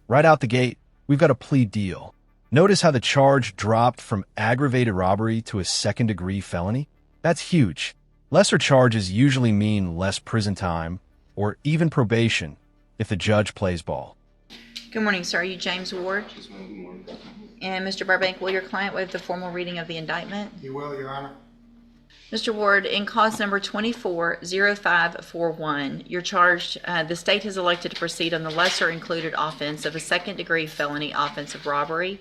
Right out the gate, we've got a plea deal. Notice how the charge dropped from aggravated robbery to a second-degree felony? That's huge. Lesser charges usually mean less prison time or even probation if the judge plays ball. Good morning, sir. Are you James Ward? Yes, ma'am. Good morning. And Mr. Burbank, will your client waive the formal reading of the indictment? He will, Your Honor. Mr. Ward, in cause number 240541, you're charged, the state has elected to proceed on the lesser included offense of a second-degree felony offense of robbery,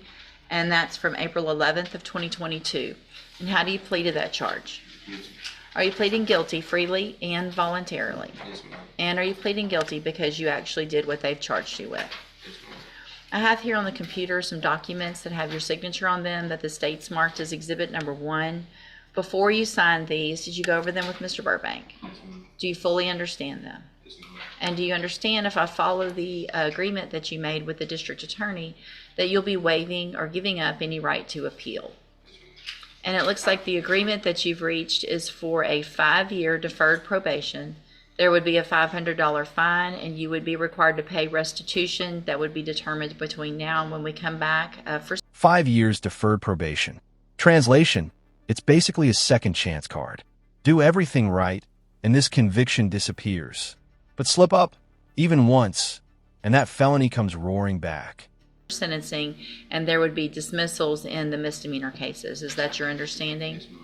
and that's from April 11th of 2022. And how do you plead to that charge? Yes, Are you pleading guilty freely and voluntarily? yes, ma'am. And are you pleading guilty because you actually did what they've charged you with? Yes, ma'am. I have here on the computer some documents that have your signature on them that the state's marked as Exhibit Number 1. Before you signed these, did you go over them with Mr. Burbank? Yes, ma'am. Do you fully understand them? Yes, ma'am. And do you understand, if I follow the agreement that you made with the district attorney, that you'll be waiving or giving up any right to appeal? And it looks like the agreement that you've reached is for a 5-year deferred probation. There would be a $500 fine, and you would be required to pay restitution that would be determined between now and when we come back for 5 years deferred probation. Translation, it's basically a second chance card. Do everything right, and this conviction disappears. But slip up, even once, and that felony comes roaring back. sentencing, and there would be dismissals in the misdemeanor cases. Is that your understanding? Yes, ma'am.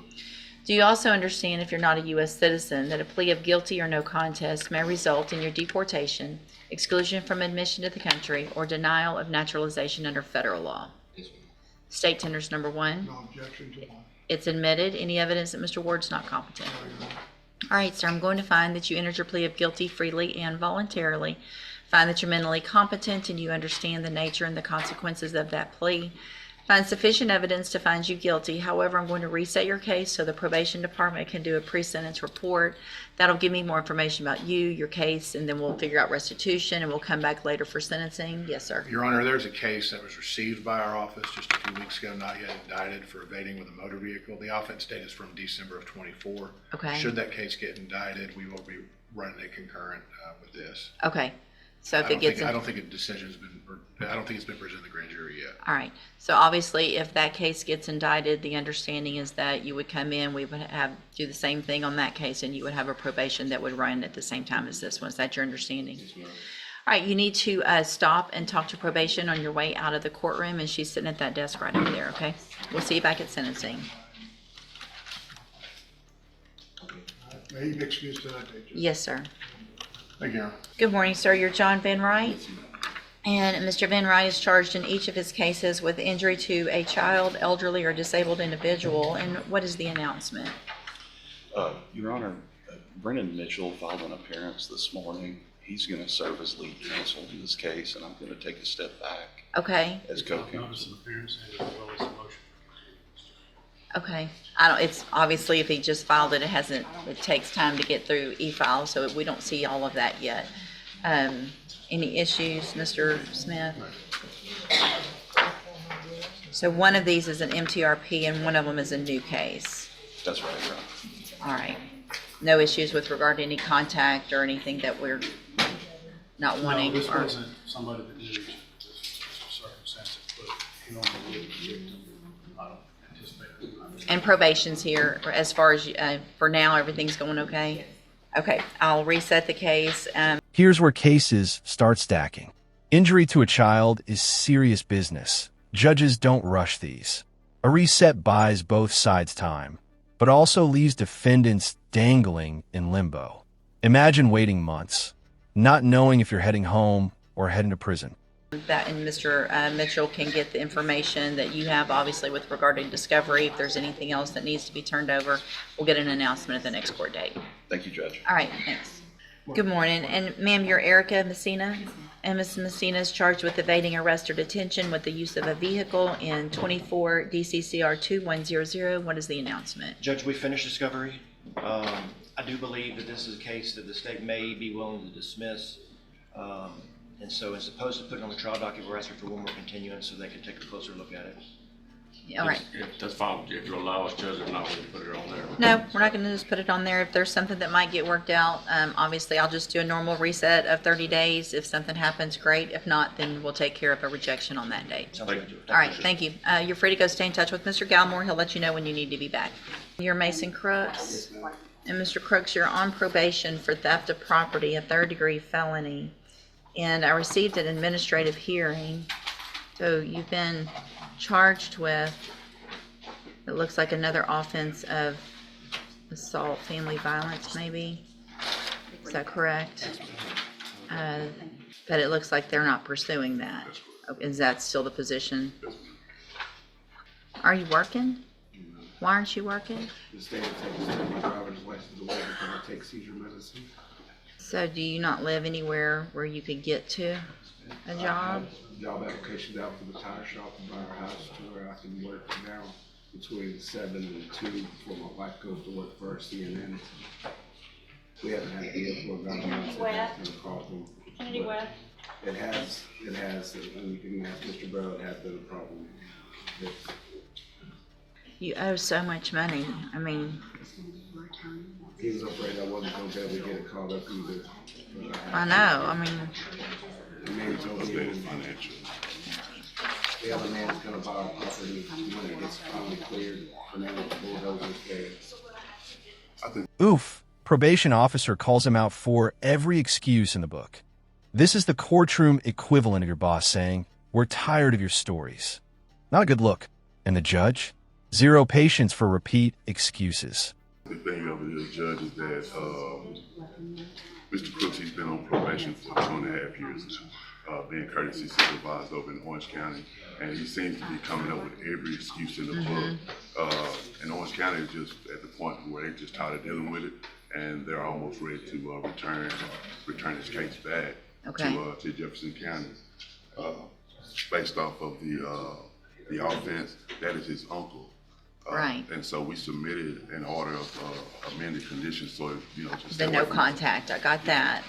Do you also understand, if you're not a U.S. citizen, that a plea of guilty or no contest may result in your deportation, exclusion from admission to the country, or denial of naturalization under federal law? Yes, ma'am. State tenders number 1. No objection to that. It's admitted. Any evidence that Mr. Ward's not competent? All right, sir, I'm going to find that you entered your plea of guilty freely and voluntarily. Find that you're mentally competent and you understand the nature and the consequences of that plea. Find sufficient evidence to find you guilty. However, I'm going to reset your case so the probation department can do a pre-sentence report. That'll give me more information about you, your case, and then we'll figure out restitution, and we'll come back later for sentencing. Yes, sir. Your Honor, there's a case that was received by our office just a few weeks ago, not yet indicted, for evading with a motor vehicle. The offense date is from December of '24. Okay. Should that case get indicted, we will be running it concurrent with this. Okay. So if I it don't gets think, I don't think a decision's been, I don't think it's been presented to the grand jury yet. all right. So obviously, if that case gets indicted, the understanding is that you would come in, we would have do the same thing on that case, and you would have a probation that would run at the same time as this one. Is that your understanding? Yes, ma'am. All right. You need to stop and talk to probation on your way out of the courtroom, and she's sitting at that desk right over there. Okay. We'll see you back at sentencing. May you be excused tonight, Judge? Yes, sir. Thank you, Your Honor. Good morning, sir. You're John Van Wright. Yes, ma'am. And Mr. Van Wright is charged in each of his cases with injury to a child, elderly, or disabled individual. And what is the announcement? Your Honor, Brennan Mitchell filed an appearance this morning. He's going to serve as lead counsel in this case, and I'm going to take a step back Okay. as co-counsel. Notice of appearance and as well as the motion. Okay. I don't, it's obviously if he just filed it, it takes time to get through e-file, so we don't see all of that yet. Any issues, Mr. Smith? So one of these is an MTRP and one of them is a new case. That's right, Your Honor. All right. No issues with regard to any contact or anything that we're not wanting? No, this or- wasn't somebody that knew this circumstances, but he normally would be victim. I don't anticipate it. And probation's here, as far as, for now, everything's going okay? Okay, I'll reset the case. Here's where cases start stacking. Injury to a child is serious business. Judges don't rush these. A reset buys both sides time, but also leaves defendants dangling in limbo. Imagine waiting months, not knowing if you're heading home or heading to prison. That and Mr. Mitchell can get the information that you have, obviously, with regard to discovery. If there's anything else that needs to be turned over, we'll get an announcement at the next court date. Thank you, Judge. All right, thanks. Good morning. And ma'am, you're Erica Messina? And Ms. Messina is charged with evading arrest or detention with the use of a vehicle in 24 DCCR 2100. What is the announcement? Judge, we finished discovery. I do believe that this is a case that the state may be willing to dismiss. And so as opposed to putting on the trial docket, we're asking for one more continuance so they can take a closer look at it. All right. That's fine, if you allow us, Judge, if not, we can put it on there. No, we're not gonna just put it on there. If there's something that might get worked out, obviously I'll just do a normal reset of 30 days. If something happens, great. If not, then we'll take care of a rejection on that date. Thank you. All right, thank you. You're free to go stay in touch with Mr. Galmore. He'll let you know when you need to be back. You're Mason Crooks. And Mr. Crooks, you're on probation for theft of property, a third-degree felony. And I received an administrative hearing. So you've been charged with, it looks like another offense of assault, family violence maybe. Is that correct? But it looks like they're not pursuing that. Is that still the position? Are you working? Why aren't you working? The state takes my driver's license away because I take seizure medicine. So do you not live anywhere where you could get to a job? Job applications out for the tire shop by our house to where I can work now between 7 and 2 before my wife goes to work for CNN. We haven't had a deal for about a month. It has, and you can ask Mr. Bro, it has been a problem. You owe so much money. I mean, He was afraid I wasn't going to be able to get it caught up either. I know. I mean, The man told me the other man's going to buy our property when it gets finally cleared, and then the bulldozers there. Oof. Probation officer calls him out for every excuse in the book. This is the courtroom equivalent of your boss saying, "We're tired of your stories." Not a good look. And the judge? Zero patience for repeat excuses. The thing of it is, Judge, is that Mr. Crooks, he's been on probation for 2.5 years now, being courtesy supervised over in Orange County, and he seems to be coming up with every excuse in the book. And Orange County is just at the point where they just tired of dealing with it, and they're almost ready to return his case back to Jefferson County, based off of the offense. That is his uncle. right. And so we submitted an order of amended conditions, so, you know, just. The no contact, I got that.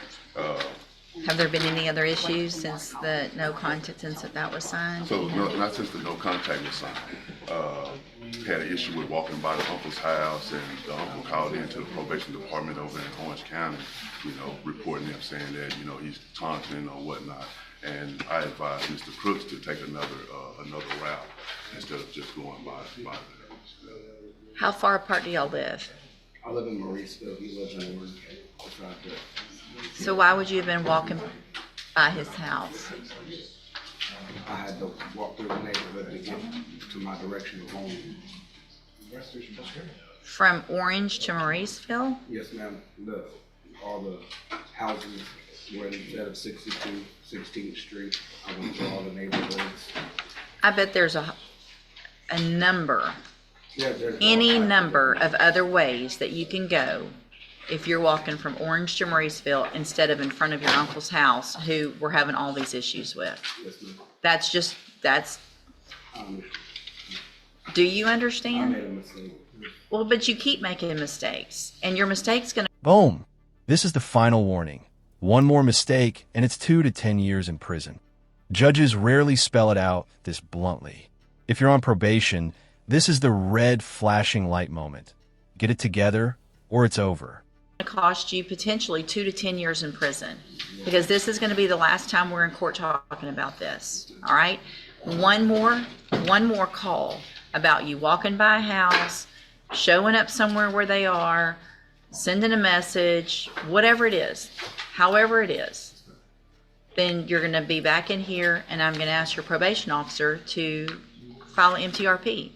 Have there been any other issues since the no contact, since that was signed? So, no, not since the no contact was signed. Had an issue with walking by the uncle's house, and the uncle called into the probation department over in Orange County, you know, reporting him saying that, you know, he's taunting or whatnot. And I advised Mr. Crooks to take another route instead of just going by there. How far apart do y'all live? I live in Mauriceville, he lives in Orange. It's right there. So why would you have been walking by his house? I had to walk through the neighborhood to get to my direction of home. From Orange to Mauriceville? Yes, ma'am. All the houses were instead of 62, 16th Street. I went through all the neighborhoods. I bet there's a number, Yeah, there's any number of other ways that you can go if you're walking from Orange to Mauriceville instead of in front of your uncle's house, who we're having all these issues with. Yes, ma'am. That's, do you I understand? made a mistake. Well, but you keep making mistakes, and your mistake's gonna. Boom. This is the final warning. One more mistake, and it's 2 to 10 years in prison. Judges rarely spell it out this bluntly. If you're on probation, this is the red flashing light moment. Get it together, or it's over. Cost you potentially 2 to 10 years in prison, because this is going to be the last time we're in court talking about this. All right, one more call about you walking by a house, showing up somewhere where they are, sending a message, whatever it is, however it is, then you're going to be back in here, and I'm going to ask your probation officer to file an MTRP.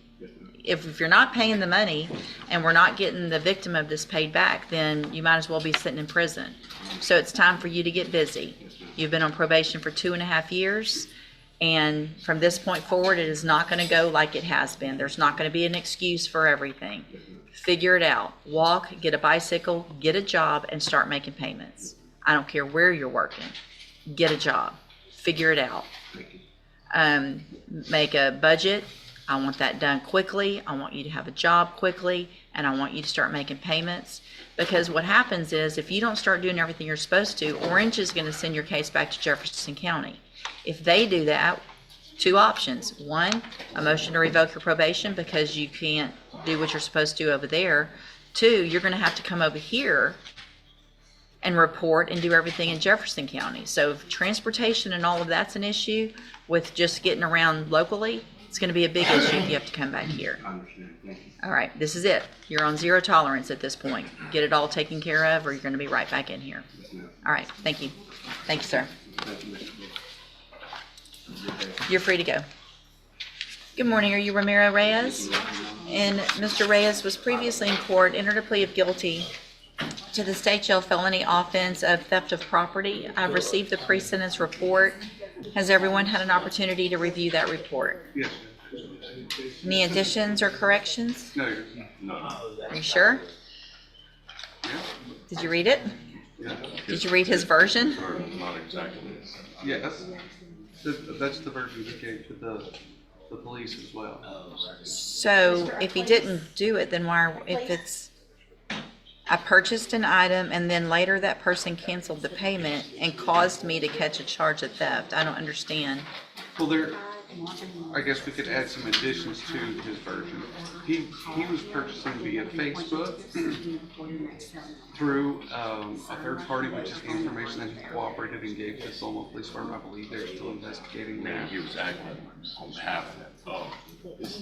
If you're not paying the money and we're not getting the victim of this paid back, then you might as well be sitting in prison. So it's time for you to get busy. You've been on probation for 2.5 years, and from this point forward, it is not going to go like it has been. There's not going to be an excuse for everything. Figure it out. Walk, get a bicycle, get a job, and start making payments. I don't care where you're working. Get a job. Figure it out. Make a budget. I want that done quickly. I want you to have a job quickly, and I want you to start making payments. Because what happens is, if you don't start doing everything you're supposed to, Orange is going to send your case back to Jefferson County. If they do that, two options. One, a motion to revoke your probation because you can't do what you're supposed to do over there. Two, you're going to have to come over here and report and do everything in Jefferson County. So if transportation and all of that's an issue with just getting around locally, it's going to be a big issue if you have to come back here. I understand, thank you. All right, this is it. You're on zero tolerance at this point. Get it all taken care of or you're going to be right back in here. Yes, ma'am. All right, thank you. Thank you, sir. Thank you, Mr. Brooks. You're free to go. Good morning. Are you Ramiro Reyes? And Mr. Reyes was previously in court, entered a plea of guilty to the state jail felony offense of theft of property. I've received the pre-sentence report. Has everyone had an opportunity to review that report? Yes. Any additions or corrections? No, you're, Are you sure? yeah, Did you read it? yeah. Did you read his version? Or not exactly. Yes. That's the version we gave to the police as well. So if he didn't do it, then why, if it's, I purchased an item and then later that person canceled the payment and caused me to catch a charge of theft, I don't understand. Well, I guess we could add some additions to his version. He was purchasing via Facebook through a third party, which is the information that he cooperated and gave to Solomon Police Department. I believe they're still investigating Meaning that. he was acting on behalf of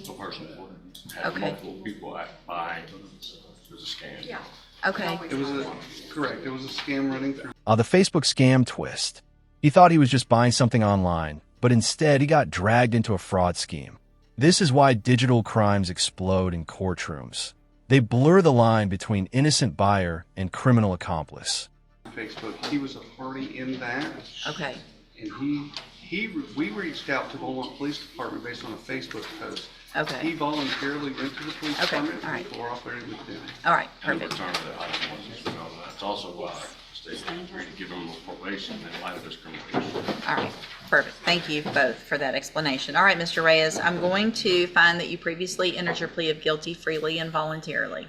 the person that had Okay. multiple people buying. It was a scam. Okay, It was correct. It was a scam running through. The Facebook scam twist. He thought he was just buying something online, but instead he got dragged into a fraud scheme. This is why digital crimes explode in courtrooms. They blur the line between innocent buyer and criminal accomplice. Facebook. He was a party in that, okay, and we reached out to Beaumont Police Department based on a Facebook post. He okay, voluntarily went to the police Okay, department all right. and cooperated with them. all right, And perfect. return of the item wasn't known. That's also why the state agreed to give him probation in light of his criminal history. All right, perfect. Thank you both for that explanation. All right, Mr. Reyes, I'm going to find that you previously entered your plea of guilty freely and voluntarily.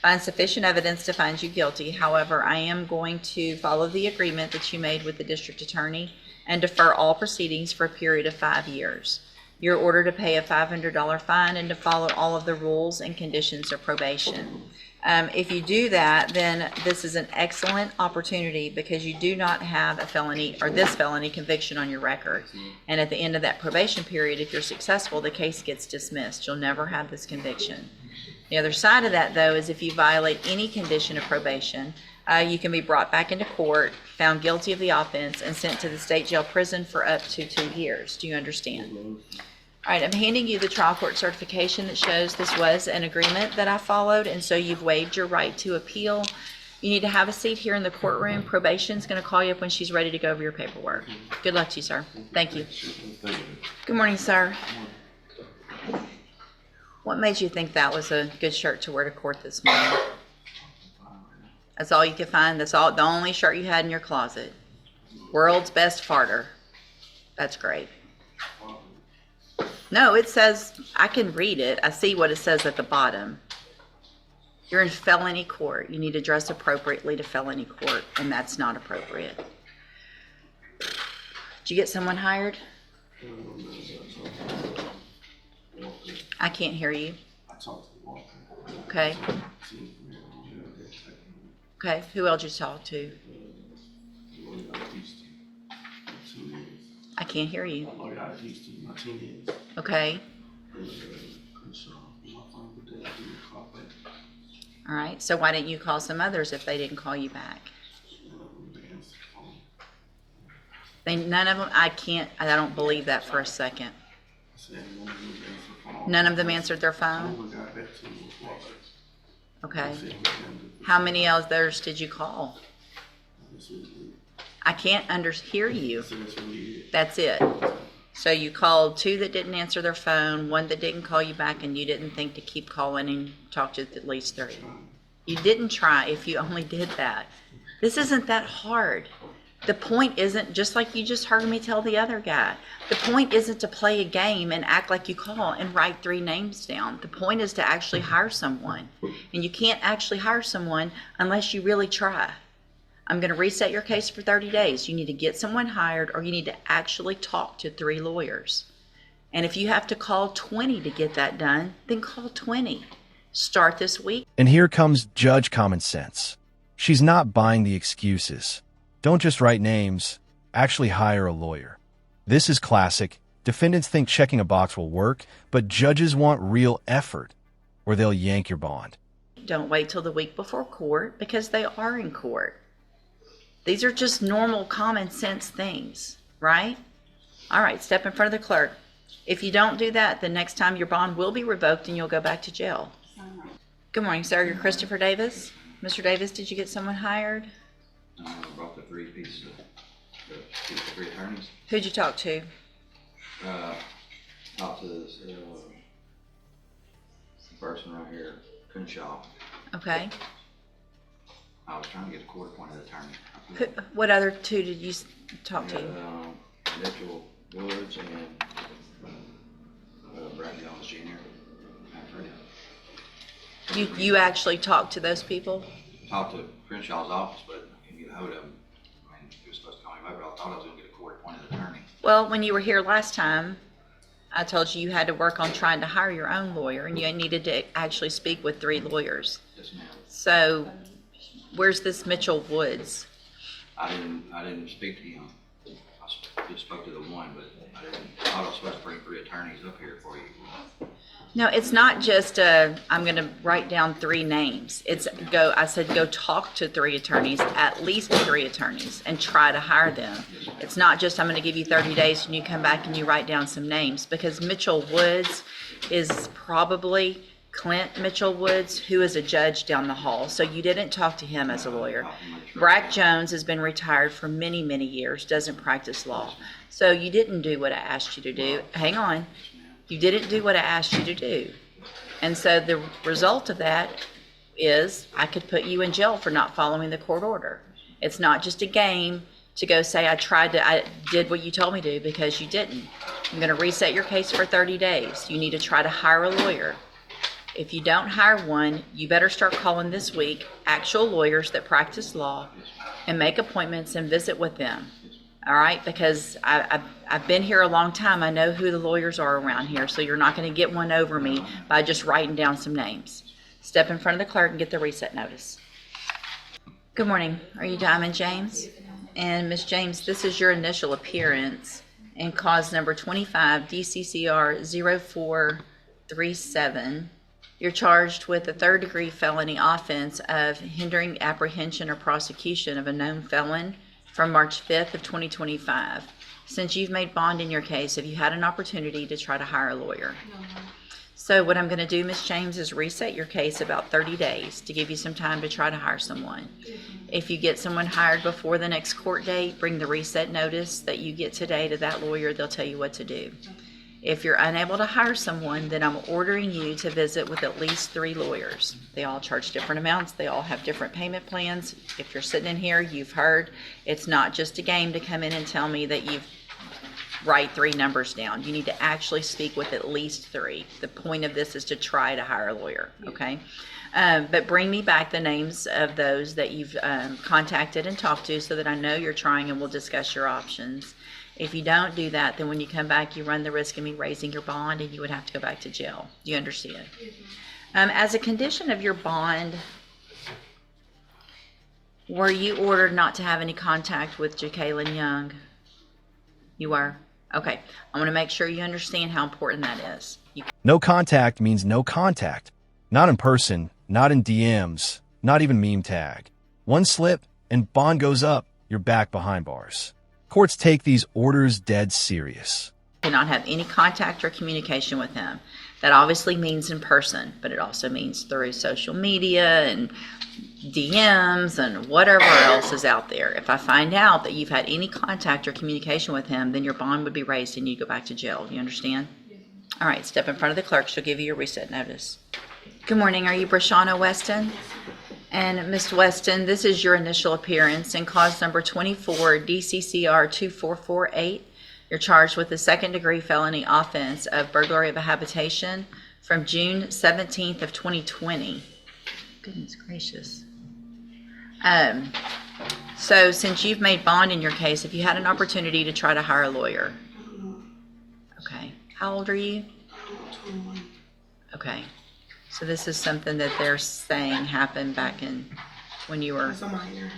Find sufficient evidence to find you guilty. However, I am going to follow the agreement that you made with the district attorney and defer all proceedings for a period of 5 years. You're ordered to pay a $500 fine and to follow all of the rules and conditions of probation. If you do that, then this is an excellent opportunity because you do not have a felony or this felony conviction on your record. And at the end of that probation period, if you're successful, the case gets dismissed. You'll never have this conviction. The other side of that, though, is if you violate any condition of probation, you can be brought back into court, found guilty of the offense, and sent to the state jail prison for up to 2 years. Do you understand? All right, I'm handing you the trial court certification that shows this was an agreement that I followed, and so you've waived your right to appeal. You need to have a seat here in the courtroom. Probation's going to call you up when she's ready to go over your paperwork. Good luck to you, sir. Thank you. Good morning, sir. What made you think that was a good shirt to wear to court this morning? That's all you could find? That's all, the only shirt you had in your closet? World's best farter. That's great. No, it says, I can read it. I see what it says at the bottom. You're in felony court. You need to dress appropriately to felony court, and that's not appropriate. Did you get someone hired? I can't hear you. Okay. Okay, who else you talk to? I can't hear you. Okay. All right, so why didn't you call some others if they didn't call you back? None of them, I don't believe that for a second. None of them answered their phone? Okay. How many others did you call? I can't hear you. That's it. So you called 2 that didn't answer their phone, 1 that didn't call you back, and you didn't think to keep calling and talk to at least 3. You didn't try if you only did that. This isn't that hard. The point isn't, just like you just heard me tell the other guy, the point isn't to play a game and act like you call and write 3 names down. The point is to actually hire someone. And you can't actually hire someone unless you really try. I'm going to reset your case for 30 days. You need to get someone hired or you need to actually talk to 3 lawyers. And if you have to call 20 to get that done, then call 20. Start this week. And here comes Judge Common Sense. She's not buying the excuses. Don't just write names, actually hire a lawyer. This is classic. Defendants think checking a box will work, but judges want real effort, or they'll yank your bond. Don't wait till the week before court, because they are in court. These are just normal common sense things, right? All right, step in front of the clerk. If you don't do that, the next time your bond will be revoked and you'll go back to jail. Good morning, sir. You're Christopher Davis. Mr. Davis, did you get someone hired? I brought the three pieces of the three attorneys. Who'd you talk to? Talked to this person right here, Crenshaw. Okay. I was trying to get a court-appointed attorney. What other two did you talk to? Mitchell Woods and Brad Jones Jr. You actually talked to those people? Talked to Crenshaw's office, but I couldn't get a hold of him. I mean, he was supposed to call me back, but I thought I was going to get a court-appointed attorney. Well, when you were here last time, I told you you had to work on trying to hire your own lawyer, and you needed to actually speak with 3 lawyers. Yes, ma'am. So, where's this Mitchell Woods? I didn't speak to him. I just spoke to the one, but I thought I was supposed to bring 3 attorneys up here for you. No, it's not just I'm going to write down 3 names. I said go talk to 3 attorneys, at least 3 attorneys, and try to hire them. It's not just I'm going to give you 30 days and you come back and you write down some names, because Mitchell Woods is probably Clint Mitchell Woods, who is a judge down the hall. So you didn't talk to him as a lawyer. Brad Jones has been retired for many, many years, doesn't practice law. So you didn't do what I asked you to do. Hang on. You didn't do what I asked you to do. And so the result of that is I could put you in jail for not following the court order. It's not just a game to go say I did what you told me to, because you didn't. I'm going to reset your case for 30 days. You need to try to hire a lawyer. If you don't hire one, you better start calling this week actual lawyers that practice law and make appointments and visit with them. All right, because I've been here a long time. I know who the lawyers are around here, so you're not going to get one over me by just writing down some names. Step in front of the clerk and get the reset notice. Good morning. Are you Diamond James? And Miss James, this is your initial appearance in cause number 25 DCCR 0437. You're charged with a 3rd-degree felony offense of hindering apprehension or prosecution of a known felon from March 5th of 2025. Since you've made bond in your case, have you had an opportunity to try to hire a lawyer? No. So what I'm going to do, Ms. James, is reset your case about 30 days to give you some time to try to hire someone. If you get someone hired before the next court date, bring the reset notice that you get today to that lawyer. They'll tell you what to do. If you're unable to hire someone, then I'm ordering you to visit with at least 3 lawyers. They all charge different amounts. They all have different payment plans. If you're sitting in here, you've heard it's not just a game to come in and tell me that you've write 3 numbers down. You need to actually speak with at least 3. The point of this is to try to hire a lawyer, okay? But bring me back the names of those that you've contacted and talked to so that I know you're trying and we'll discuss your options. If you don't do that, then when you come back, you run the risk of me raising your bond and you would have to go back to jail. Do you understand? As a condition of your bond, were you ordered not to have any contact with Jacqueline Young? You were? Okay. I want to make sure you understand how important that is. No contact means no contact. Not in person, not in DMs, not even meme tag. One slip and bond goes up, you're back behind bars. Courts take these orders dead serious. Cannot have any contact or communication with him. That obviously means in person, but it also means through social media and DMs and whatever else is out there. If I find out that you've had any contact or communication with him, then your bond would be raised and you'd go back to jail. You understand? All right, step in front of the clerk. She'll give you your reset notice. Good morning. Are you Brashana Weston? And Ms. Weston, this is your initial appearance in cause number 24 DCCR 2448. You're charged with a 2nd-degree felony offense of burglary of a habitation from June 17th of 2020. Goodness gracious. So since you've made bond in your case, have you had an opportunity to try to hire a lawyer? Okay. How old are you? 21. Okay. So this is something that they're saying happened back in when you were, As a minor.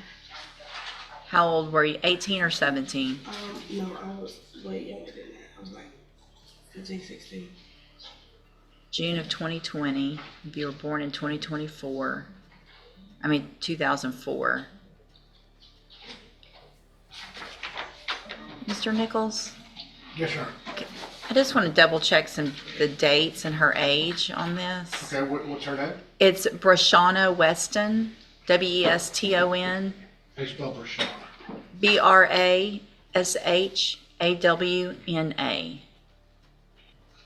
how old were you? 18 or 17? No, I was way younger than that. I was like 15, 16. June of 2020. If you were born in 2004. 2004. Mr. Nichols? Yes, sir. I just want to double check the dates and her age on this. Okay, what's her name? It's Brashana Weston, Weston, How you spell Brashana? Brashawna.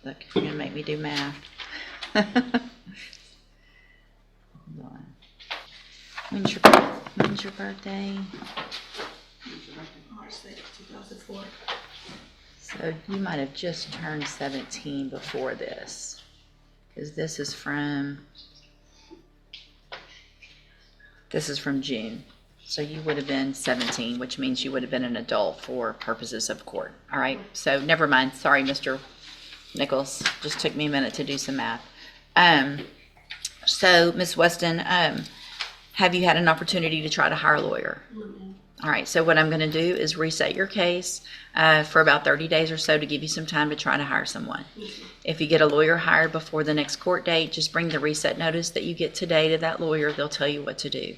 Look, you're gonna make me do math. Hold on. When's your birthday? March 6, 2004. So you might have just turned 17 before this, because this is from June. So you would have been 17, which means you would have been an adult for purposes of court. All right, so never mind. Sorry, Mr. Nichols. Just took me a minute to do some math. So, Ms. Weston, have you had an opportunity to try to hire a lawyer? Mm-hmm. All right, so what I'm going to do is reset your case for about 30 days or so to give you some time to try to hire someone. If you get a lawyer hired before the next court date, just bring the reset notice that you get today to that lawyer. They'll tell you what to do.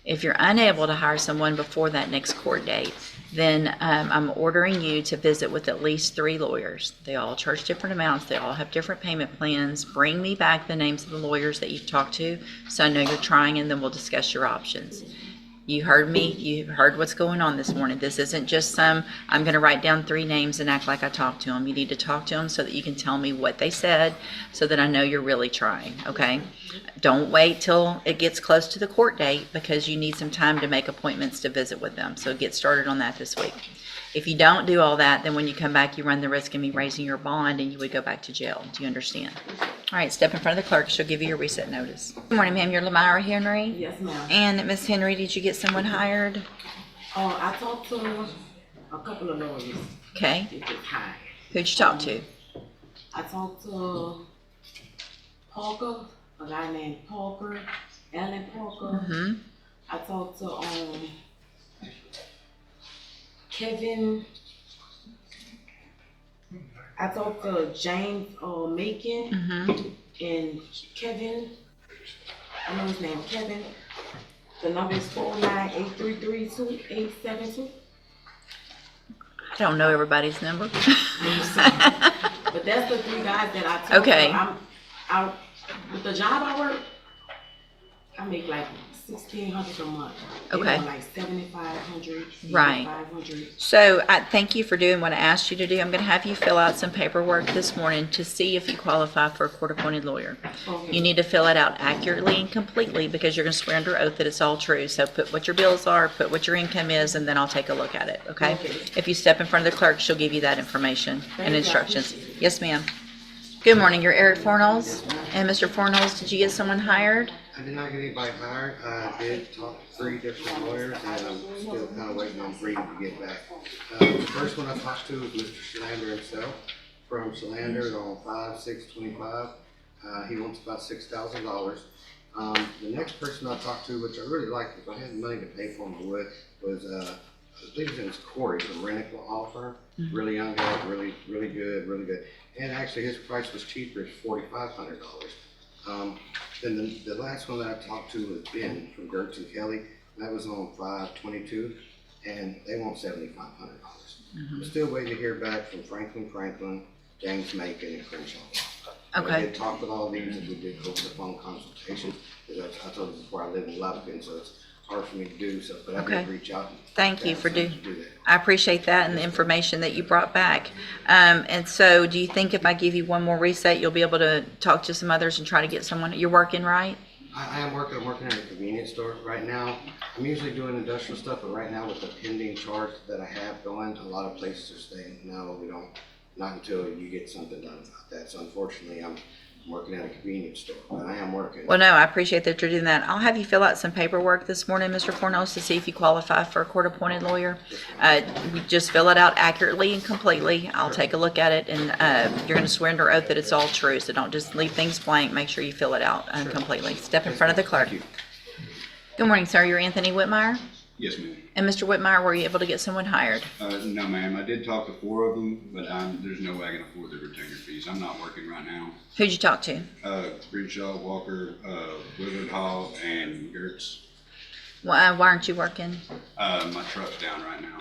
If you're unable to hire someone before that next court date, then I'm ordering you to visit with at least 3 lawyers. They all charge different amounts. They all have different payment plans. Bring me back the names of the lawyers that you've talked to so I know you're trying, and then we'll discuss your options. You heard me. You heard what's going on this morning. This isn't just I'm going to write down 3 names and act like I talked to them. You need to talk to them so that you can tell me what they said so that I know you're really trying, okay? Don't wait till it gets close to the court date because you need some time to make appointments to visit with them. So get started on that this week. If you don't do all that, then when you come back, you run the risk of me raising your bond and you would go back to jail. Do you understand? All right, step in front of the clerk. She'll give you your reset notice. Good morning, ma'am. You're Lamira Henry? Yes, ma'am. And Miss Henry, did you get someone hired? I talked to a couple of lawyers. Okay. It was high. Who'd you talk to? I talked to Parker, a guy named Parker, Alan Parker. Mm-hmm. I talked to Kevin. I talked to James Macon and Kevin. I know his name, Kevin. The number is 498332872. I don't know everybody's number. But that's the 3 guys that I talked Okay. to. With the job I work, I make like $1,600 a month. They Okay. want like $7,500, Right. $500. So I thank you for doing what I asked you to do. I'm going to have you fill out some paperwork this morning to see if you qualify for a court-appointed lawyer. Okay. You need to fill it out accurately and completely because you're going to swear under oath that it's all true. So put what your bills are, put what your income is, and then I'll take a look at it, okay? Okay. If you step in front of the clerk, she'll give you that information Thank and you. instructions. Yes, ma'am. Good morning. You're Eric Fornals. And Mr. Fornals, did you get someone hired? I did not get anybody hired. I did talk to 3 different lawyers, and I'm still kind of waiting on 3 to get back. The first one I talked to was Mr. Shalander himself from Shalander on 5/6/25. He wants about $6,000. The next person I talked to, which I really liked, if I had money to pay for him, I would, was I believe his name is Corey from Renick Law Firm. Really young guy, really good, really good. And actually, his price was cheaper, it's $4,500. Then the last one that I talked to was Ben from Gertz and Kelly. That was on 5/22, and they want $7,500. I'm still waiting to hear back from Franklin, James Macon, and Crenshaw. Okay. I did talk with all these, and we did go over the phone consultation. Because I told you before, I live in Lufkin, so it's hard for me to do so. But I Okay. did reach out. And Thank you ask for them to doing. do that. I appreciate that and the information that you brought back. And so do you think if I give you one more reset, you'll be able to talk to some others and try to get someone? You're working, right? I am working. I'm working at a convenience store right now. I'm usually doing industrial stuff, but right now with the pending charge that I have going, a lot of places are saying, no, we don't, not until you get something done about that. So unfortunately, I'm working at a convenience store, but I am working. Well, no, I appreciate that you're doing that. I'll have you fill out some paperwork this morning, Mr. Fornos, to see if you qualify for a court-appointed lawyer. You just fill it out accurately and completely. I'll take a look at it, and you're going to swear under oath that it's all true, so don't just leave things blank. Make sure you fill it out completely. Step in front of the clerk. Thank you. Good morning, sir. You're Anthony Whitmire? Yes, ma'am. And Mr. Whitmire, were you able to get someone hired? No, ma'am. I did talk to 4 of them, but there's no way I can afford the retainer fees. I'm not working right now. Who'd you talk to? Greenshaw, Walker, Willard Hall, and Gertz. Why aren't you working? My truck's down right now.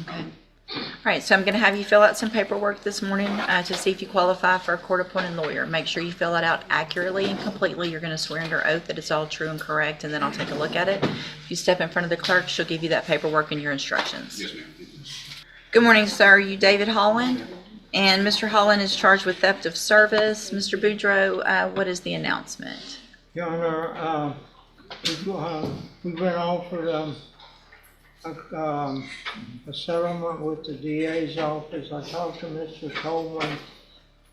Okay. All right, so I'm going to have you fill out some paperwork this morning to see if you qualify for a court-appointed lawyer. Make sure you fill it out accurately and completely. You're going to swear under oath that it's all true and correct, and then I'll take a look at it. If you step in front of the clerk, she'll give you that paperwork and your instructions. Yes, ma'am. Good morning, sir. Are you David Holland? And Mr. Holland is charged with theft of service. Mr. Boudreaux, what is the announcement? Your Honor, we've been offered a settlement with the DA's office. I talked to Mr. Coleman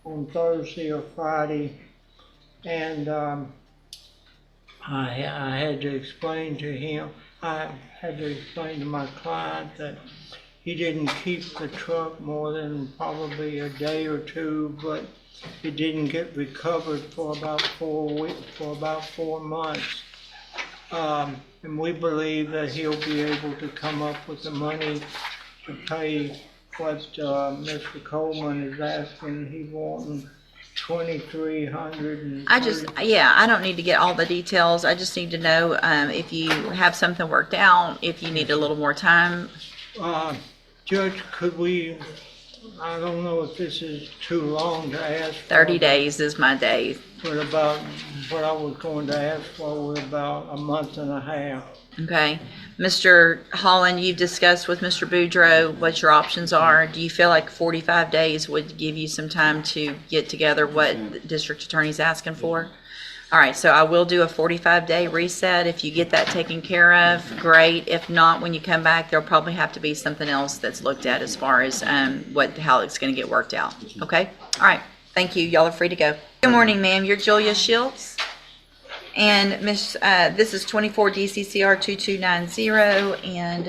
on Thursday or Friday, and I had to explain to him, I had to explain to my client that he didn't keep the truck more than probably a day or two, but it didn't get recovered for about 4 weeks, for about 4 months. And we believe that he'll be able to come up with the money to pay what Mr. Coleman is asking. He's wanting $2,300. I don't need to get all the details. I just need to know if you have something worked out, if you need a little more time. Judge, could we, I don't know if this is too long to ask for. 30 days is my day. But about what I was going to ask for was about a month and a half. Okay. Mr. Holland, you've discussed with Mr. Boudreaux what your options are. Do you feel like 45 days would give you some time to get together what the district attorney's asking for? All right, so I will do a 45-day reset. If you get that taken care of, great. If not, when you come back, there'll probably have to be something else that's looked at as far as how it's going to get worked out. Okay? All right. Thank you. Y'all are free to go. Good morning, ma'am. You're Julia Shields. And this is 24 DCCR 2290. And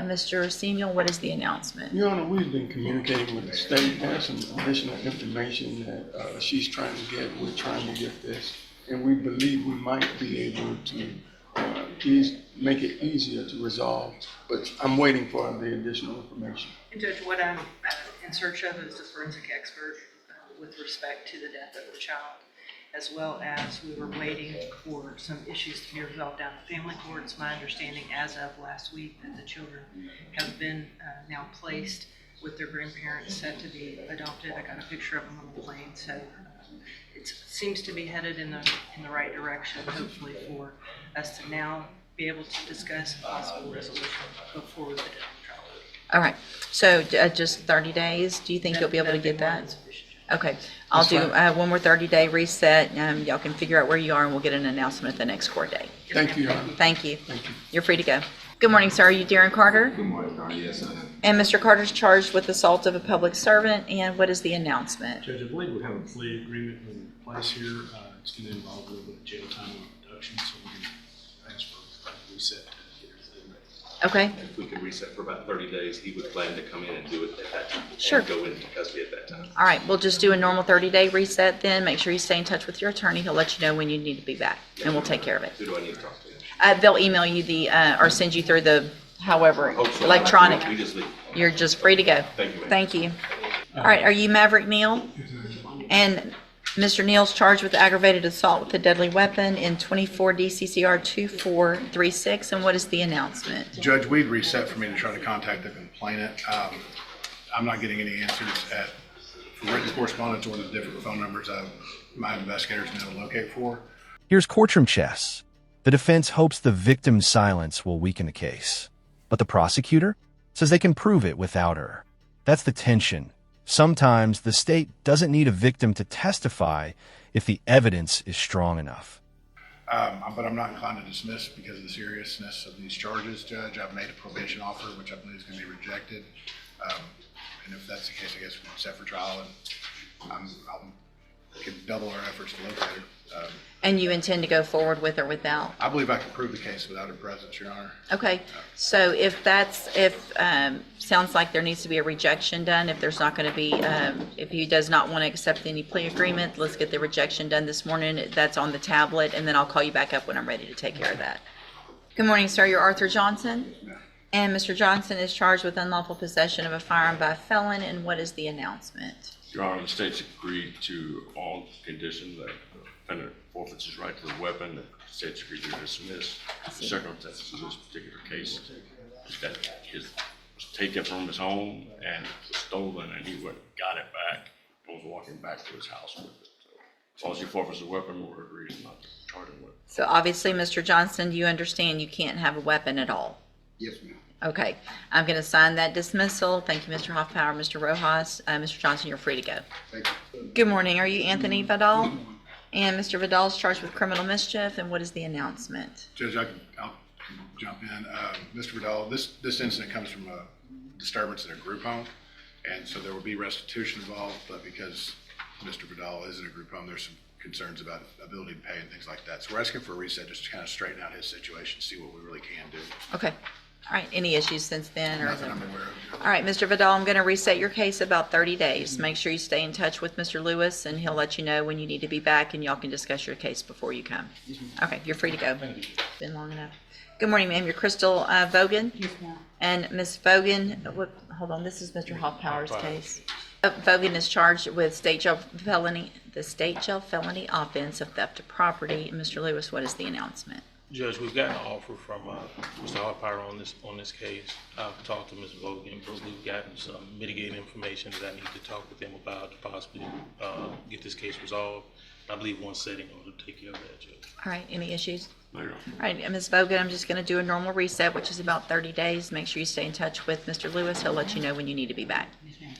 Mr. Samuel, what is the announcement? Your Honor, we've been communicating with the state. There's some additional information that she's trying to get. We're trying to get this. And we believe we might be able to make it easier to resolve. But I'm waiting for the additional information. And Judge, what I'm in search of is a forensic expert with respect to the death of the child, as well as we were waiting for some issues to be resolved down at family court. It's my understanding as of last week that the children have been now placed with their grandparents set to be adopted. I got a picture of them on the plane, so it seems to be headed in the right direction, hopefully for us to now be able to discuss possible resolution before we put it on trial. All right. So just 30 days. Do you think you'll be able to get that? Okay. I'll do one more 30-day reset. Y'all can figure out where you are, and we'll get an announcement at the next court date. Thank you, Your Honor. Thank you. Thank you. You're free to go. Good morning, sir. Are you Darren Carter? Good morning, Your Honor. Yes, I am. And Mr. Carter's charged with assault of a public servant. And what is the announcement? Judge, I believe we have a plea agreement in place here. It's going to involve a little bit of jail time and reduction, so we're going to ask for a reset. Okay. If we could reset for about 30 days, he would plan to come in and do it at that time. Sure. And go into custody at that time. All right. We'll just do a normal 30-day reset then. Make sure you stay in touch with your attorney. He'll let you know when you need to be back, and we'll take care of it. Who do I need to talk to? They'll email you or send you through the, however, electronic. We just leave. You're just free to go. Thank you, ma'am. Thank you. All right. Are you Maverick Neal? And Mr. Neal's charged with aggravated assault with a deadly weapon in 24 DCCR 2436. And what is the announcement? Judge, we'd reset for me to try to contact the complainant. I'm not getting any answers for written correspondence or the different phone numbers my investigators know to locate for. Here's Courtroom Chess. The defense hopes the victim's silence will weaken the case, but the prosecutor says they can prove it without her. That's the tension. Sometimes the state doesn't need a victim to testify if the evidence is strong enough. But I'm not inclined to dismiss because of the seriousness of these charges, Judge. I've made a probation offer, which I believe is going to be rejected. And if that's the case, I guess we're set for trial, and I'll could double our efforts to locate her. And you intend to go forward with or without? I believe I can prove the case without her presence, Your Honor. Okay, so sounds like there needs to be a rejection done, if there's not gonna be, if he does not want to accept any plea agreement, let's get the rejection done this morning. That's on the tablet, and then I'll call you back up when I'm ready to take care of that. Good morning, sir. You're Arthur Johnson? And Mr. Johnson is charged with unlawful possession of a firearm by a felon, and what is the announcement? Your Honor, the state's agreed to all conditions that the defendant forfeits his right to the weapon. The state's agreed to dismiss. The circumstances of this particular case is that his was taken from his home and was stolen, and he went and got it back and was walking back to his house with it. So as long as he forfeits the weapon, we're agreed not to charge him with it. So obviously, Mr. Johnson, you understand you can't have a weapon at all? Yes, ma'am. Okay, I'm going to sign that dismissal. Thank you, Mr. Hoffpower, Mr. Rojas. Mr. Johnson, you're free to go. Thank you. Good morning. Are you Anthony Vidal? And Mr. Vidal is charged with criminal mischief, and what is the announcement? Judge, I'll jump in. Mr. Vidal, this incident comes from a disturbance in a group home, and so there will be restitution involved, but because Mr. Vidal is in a group home, there's some concerns about ability to pay and things like that. So we're asking for a reset just to kind of straighten out his situation, see what we really can do. Okay. All right. Any issues since then? Nothing I'm aware of. All right, Mr. Vidal, I'm going to reset your case about 30 days. Make sure you stay in touch with Mr. Lewis, and he'll let you know when you need to be back, and y'all can discuss your case before you come. Okay, you're free to go. It's been long enough. Good morning, ma'am. You're Crystal Vogan? Yes, ma'am. And Ms. Vogan, hold on, this is Mr. Hoffpower's case. Vogan is charged with the state jail felony offense of theft of property. Mr. Lewis, what is the announcement? Judge, we've gotten an offer from Mr. Hoffpower on this case. I've talked to Ms. Vogan, but we've gotten some mitigating information that I need to talk with them about to possibly get this case resolved. I believe one setting ought to take care of that, Judge. All right, any issues? No, Your Honor. All right, Ms. Vogan, I'm just going to do a normal reset, which is about 30 days. Make sure you stay in touch with Mr. Lewis. He'll let you know when you need to be back.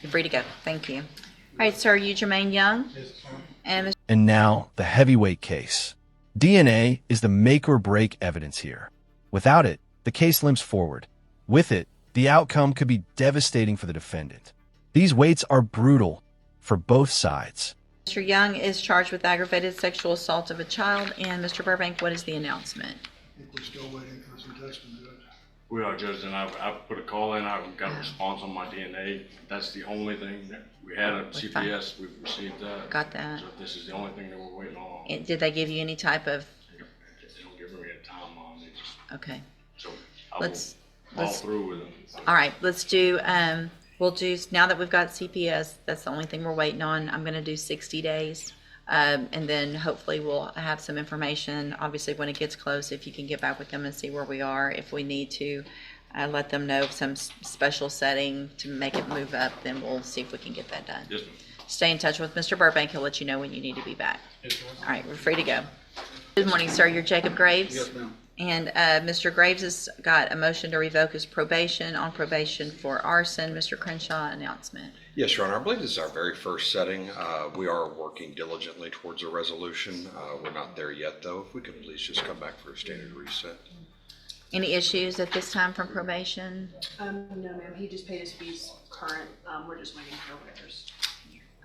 You're free to go. Thank you. All right, sir, you Jermaine Young? And now, the heavyweight case. DNA is the make or break evidence here. Without it, the case limps forward. With it, the outcome could be devastating for the defendant. These weights are brutal for both sides. Mr. Young is charged with aggravated sexual assault of a child. And Mr. Burbank, what is the announcement? I think we're still waiting for some testing, Judge. We are, Judge, and I put a call in. I got a response on my DNA. That's the only thing that we had at CPS. We've received that. Got that. So this is the only thing that we're waiting on. And did they give you any type of? They don't give me a timeline. They just. Okay. So I will follow through with them. All right. Let's do. We'll do now that we've got CPS. That's the only thing we're waiting on. I'm going to do 60 days. And then hopefully we'll have some information, obviously when it gets close, if you can get back with them and see where we are. If we need to let them know some special setting to make it move up, then we'll see if we can get that done. Yes, ma'am. Stay in touch with Mr. Burbank. He'll let you know when you need to be back. All right, we're free to go. Good morning, sir. You're Jacob Graves? Yes, ma'am. And Mr. Graves has got a motion to revoke his probation on probation for arson. Mr. Crenshaw, announcement. Yes, Your Honor. I believe this is our very first setting. We are working diligently towards a resolution. We're not there yet, though. If we could please just come back for a standard reset. Any issues at this time from probation? No, ma'am. He just paid his fees current. We're just waiting for waivers.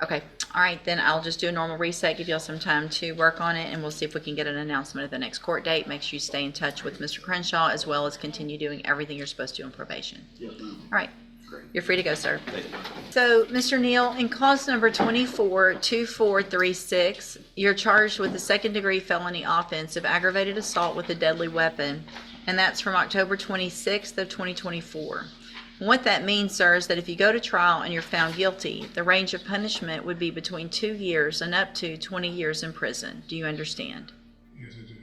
Okay. All right, then I'll just do a normal reset, give y'all some time to work on it, and we'll see if we can get an announcement at the next court date. Make sure you stay in touch with Mr. Crenshaw, as well as continue doing everything you're supposed to on probation. Yes, ma'am. All right. Great. You're free to go, sir. Thank you. So, Mr. Neal, in clause number 242436, you're charged with a second-degree felony offense of aggravated assault with a deadly weapon, and that's from October 26th of 2024. What that means, sir, is that if you go to trial and you're found guilty, the range of punishment would be between 2 years and up to 20 years in prison. Do you understand? Yes, I do.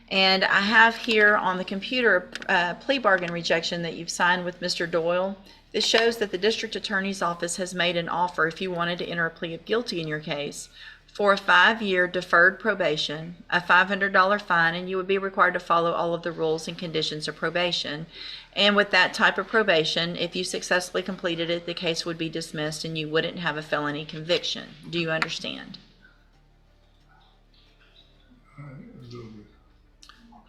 And I have here on the computer a plea bargain rejection that you've signed with Mr. Doyle. This shows that the district attorney's office has made an offer, if you wanted to enter a plea of guilty in your case, for a 5-year deferred probation, a $500 fine, and you would be required to follow all of the rules and conditions of probation. And with that type of probation, if you successfully completed it, the case would be dismissed and you wouldn't have a felony conviction. Do you understand?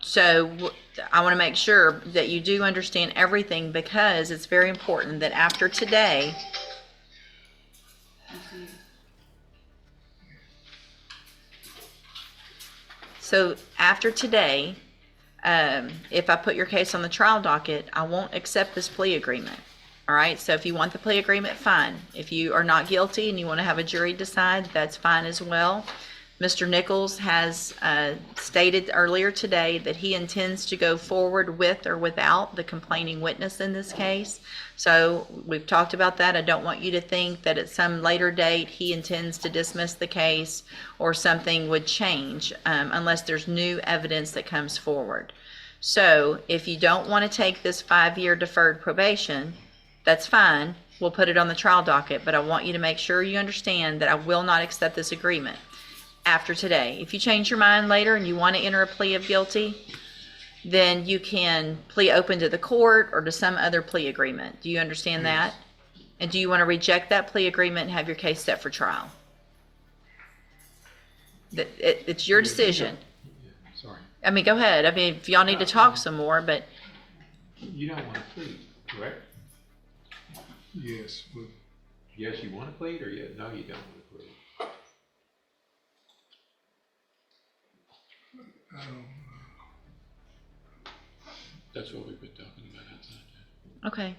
So I want to make sure that you do understand everything, because it's very important that after today, So after today, if I put your case on the trial docket, I won't accept this plea agreement. All right, so if you want the plea agreement, fine. If you are not guilty and you want to have a jury decide, that's fine as well. Mr. Nichols has stated earlier today that he intends to go forward with or without the complaining witness in this case. So we've talked about that. I don't want you to think that at some later date he intends to dismiss the case or something would change unless there's new evidence that comes forward. So if you don't want to take this 5-year deferred probation, that's fine. We'll put it on the trial docket, but I want you to make sure you understand that I will not accept this agreement after today. If you change your mind later and you want to enter a plea of guilty, then you can plea open to the court or to some other plea agreement. Do you understand that? And do you want to reject that plea agreement and have your case set for trial? It's your decision. Sorry. I mean, go ahead. I mean, if y'all need to talk some more, but You don't want to plead, correct? Yes, but Yes, you want to plead, or no, you don't want to plead? I don't, That's what we've been talking about outside. okay.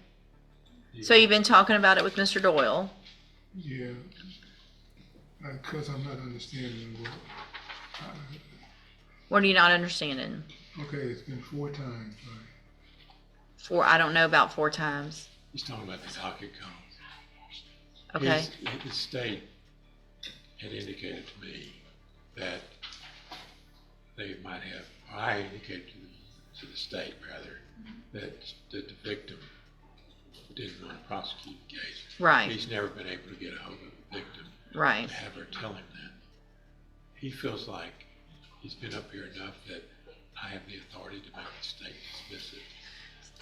So you've been talking about it with Mr. Doyle. yeah, because I'm not understanding What are you not understanding? okay, it's been 4 times, right? I don't know about 4 times. He's talking about the docket count. Okay. The state had indicated to me that they might have, or I indicated to the state rather, that the victim didn't want to prosecute the case. Right. He's never been able to get a hold of the victim. Right. To have her tell him that. He feels like he's been up here enough that I have the authority to make the state dismiss it,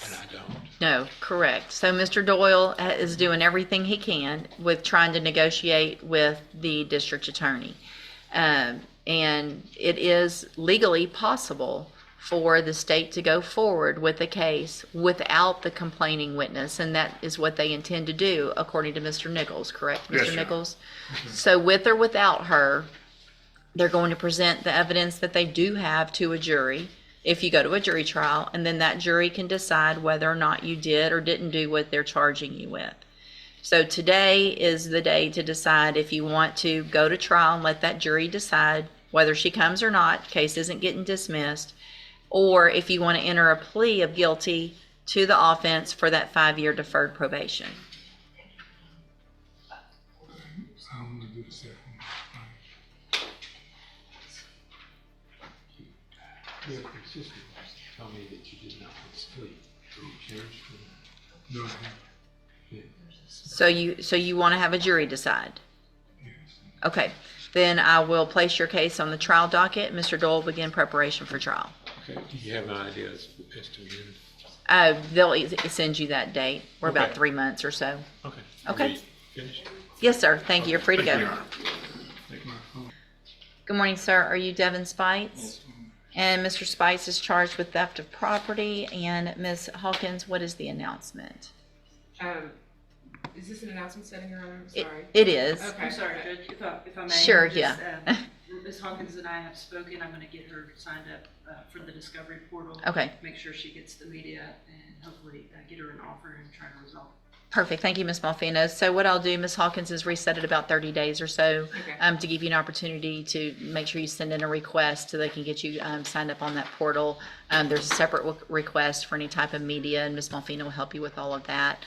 and I don't. No, correct. So Mr. Doyle is doing everything he can with trying to negotiate with the district attorney. And it is legally possible for the state to go forward with the case without the complaining witness, and that is what they intend to do, according to Mr. Nichols, correct, Yes, Mr. sir. Nichols? So with or without her, they're going to present the evidence that they do have to a jury, if you go to a jury trial, and then that jury can decide whether or not you did or didn't do what they're charging you with. So today is the day to decide if you want to go to trial and let that jury decide whether she comes or not, case isn't getting dismissed, or if you want to enter a plea of guilty to the offense for that 5-year deferred probation. I'm gonna do the second. Your consistent tell me that you did not want to plead. So you changed from No, So you want to have a jury decide? Okay, then I will place your case on the trial docket. Mr. Dole will begin preparation for trial. Okay, do you have an idea as to when? They'll send you that date. We're about Okay. 3 months or so. Okay. Okay. Are we finished? Yes, sir. Thank you. You're free to Thank go. you, Your Honor. Good morning, sir. Are you Devin Spites? And Mr. Spites is charged with theft of property. And Ms. Hawkins, what is the announcement? Is this an announcement setting, Your Honor? I'm It- sorry. it is. Okay. I'm sorry, Judge, if I may. Sure, just, yeah. Ms. Hawkins and I have spoken. I'm gonna get her signed up for the discovery portal. Okay. Make sure she gets the media and hopefully get her an offer and try to resolve. Perfect. Thank you, Ms. Malfino. So what I'll do, Ms. Hawkins, is reset it about 30 days or so to give you an opportunity to make sure you send in a request so they can get you signed up on that portal. There's a separate request for any type of media, and Ms. Malfino will help you with all of that.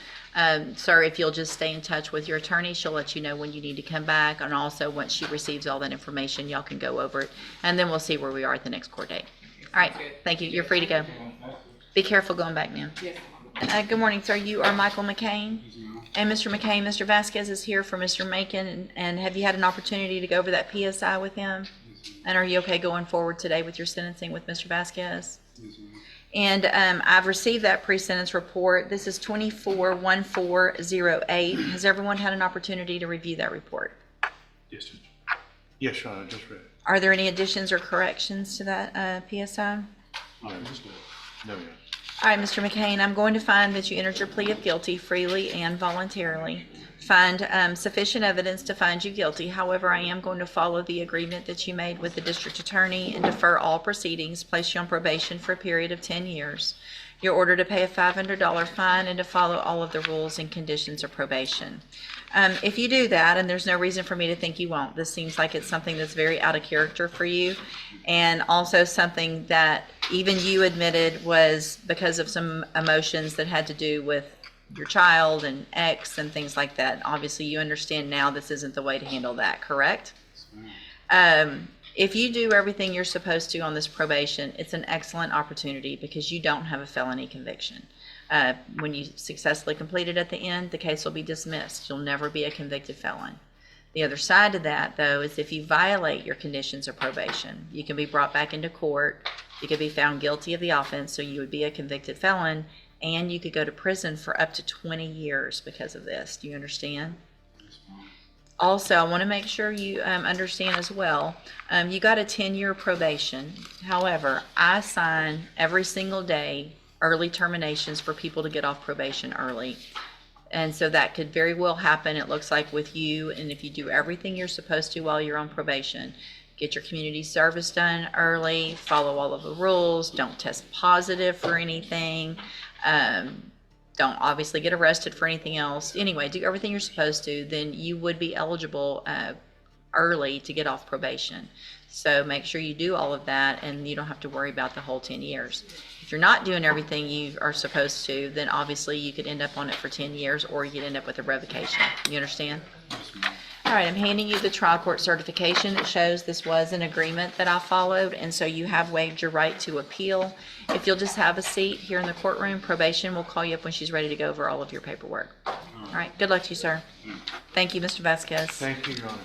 Sir, if you'll just stay in touch with your attorney, she'll let you know when you need to come back. And also, once she receives all that information, y'all can go over it. And then we'll see where we are at the next court date. All right. Thank you. You're free to go. Be careful going back now. Good morning, sir. You are Michael McCain. And Mr. McCain, Mr. Vasquez is here for Mr. Macon. And have you had an opportunity to go over that PSI with him? And are you okay going forward today with your sentencing with Mr. Vasquez? And I've received that pre-sentence report. This is 241408. Has everyone had an opportunity to review that report? Yes, sir. Yes, Your Honor, I just read it. Are there any additions or corrections to that PSI? No, Your Honor. All right, Mr. McCain, I'm going to find that you entered your plea of guilty freely and voluntarily. Find sufficient evidence to find you guilty. However, I am going to follow the agreement that you made with the district attorney and defer all proceedings, place you on probation for a period of 10 years. You're ordered to pay a $500 fine and to follow all of the rules and conditions of probation. If you do that, and there's no reason for me to think you won't, this seems like it's something that's very out of character for you, and also something that even you admitted was because of some emotions that had to do with your child and ex and things like that. Obviously, you understand now this isn't the way to handle that, correct? If you do everything you're supposed to on this probation, it's an excellent opportunity because you don't have a felony conviction. When you successfully complete it at the end, the case will be dismissed. You'll never be a convicted felon. The other side to that, though, is if you violate your conditions of probation, you can be brought back into court, you could be found guilty of the offense, so you would be a convicted felon, and you could go to prison for up to 20 years because of this. Do you understand? Also, I want to make sure you understand as well, you got a 10-year probation. However, I sign every single day early terminations for people to get off probation early. And so that could very well happen, it looks like, with you. And if you do everything you're supposed to while you're on probation, get your community service done early, follow all of the rules, don't test positive for anything, don't obviously get arrested for anything else. Anyway, do everything you're supposed to, then you would be eligible early to get off probation. So make sure you do all of that and you don't have to worry about the whole 10 years. If you're not doing everything you are supposed to, then obviously you could end up on it for 10 years or you could end up with a revocation. You understand? All right, I'm handing you the trial court certification that shows this was an agreement that I followed, and so you have waived your right to appeal. If you'll just have a seat here in the courtroom, probation will call you up when she's ready to go over all of your paperwork. All right, good luck to you, sir. Thank you, Mr. Vasquez. Thank you, Your Honor.